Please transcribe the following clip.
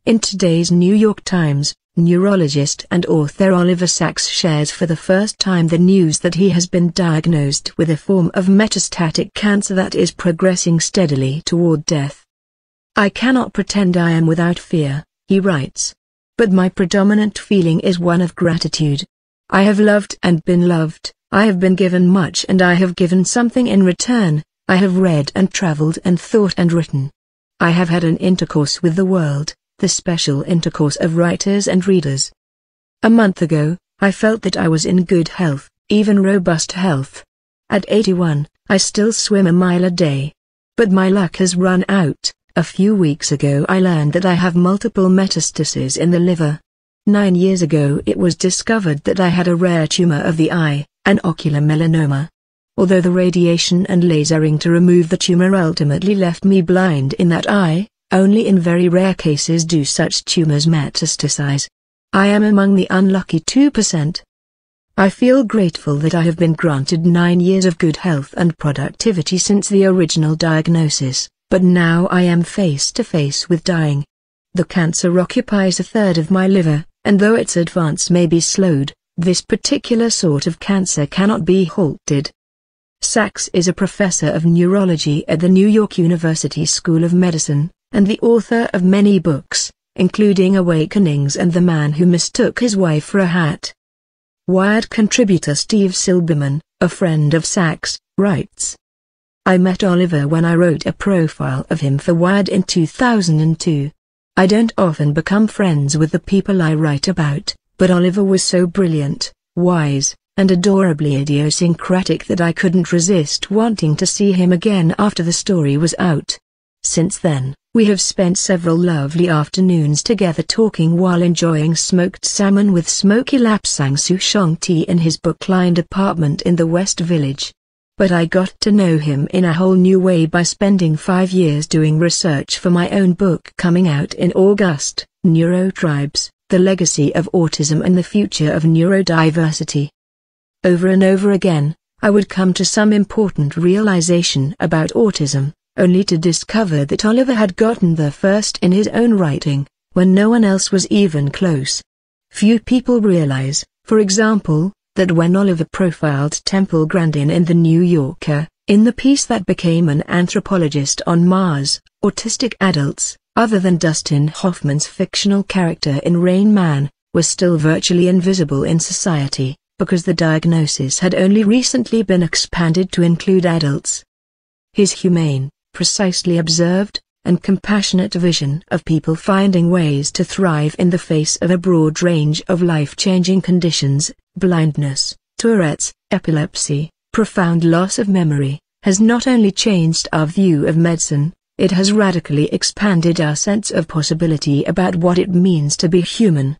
In today's New York Times, neurologist and author Oliver Sacks shares for the first time the news that he has been diagnosed with a form of metastatic cancer that is progressing steadily toward death. "I cannot pretend I am without fear," he writes. "But my predominant feeling is one of gratitude. I have loved and been loved, I have been given much and I have given something in return, I have read and traveled and thought and written. I have had an intercourse with the world, the special intercourse of writers and readers. A month ago, I felt that I was in good health, even robust health. At 81, I still swim a mile a day. But my luck has run out. A few weeks ago I learned that I have multiple metastases in the liver. 9 years ago it was discovered that I had a rare tumor of the eye, an ocular melanoma. Although the radiation and lasering to remove the tumor ultimately left me blind in that eye, only in very rare cases do such tumors metastasize. I am among the unlucky 2%. I feel grateful that I have been granted 9 years of good health and productivity since the original diagnosis, but now I am face to face with dying. The cancer occupies a third of my liver, and though its advance may be slowed, this particular sort of cancer cannot be halted." Sacks is a professor of neurology at the New York University School of Medicine, and the author of many books, including Awakenings and The Man Who Mistook His Wife for a Hat. Wired contributor Steve Silberman, a friend of Sacks, writes, "I met Oliver when I wrote a profile of him for Wired in 2002. I don't often become friends with the people I write about, but Oliver was so brilliant, wise, and adorably idiosyncratic that I couldn't resist wanting to see him again after the story was out. Since then, we have spent several lovely afternoons together talking while enjoying smoked salmon with smoky lapsang souchong tea in his book-lined apartment in the West Village. But I got to know him in a whole new way by spending 5 years doing research for my own book coming out in August, Neurotribes, The Legacy of Autism and the Future of Neurodiversity. Over and over again, I would come to some important realization about autism, only to discover that Oliver had gotten there first in his own writing, when no one else was even close. Few people realize, for example, that when Oliver profiled Temple Grandin in The New Yorker, in the piece that became an anthropologist on Mars, autistic adults, other than Dustin Hoffman's fictional character in Rain Man, were still virtually invisible in society, because the diagnosis had only recently been expanded to include adults. His humane, precisely observed, and compassionate vision of people finding ways to thrive in the face of a broad range of life-changing conditions, blindness, Tourette's, epilepsy, profound loss of memory, has not only changed our view of medicine, it has radically expanded our sense of possibility about what it means to be human.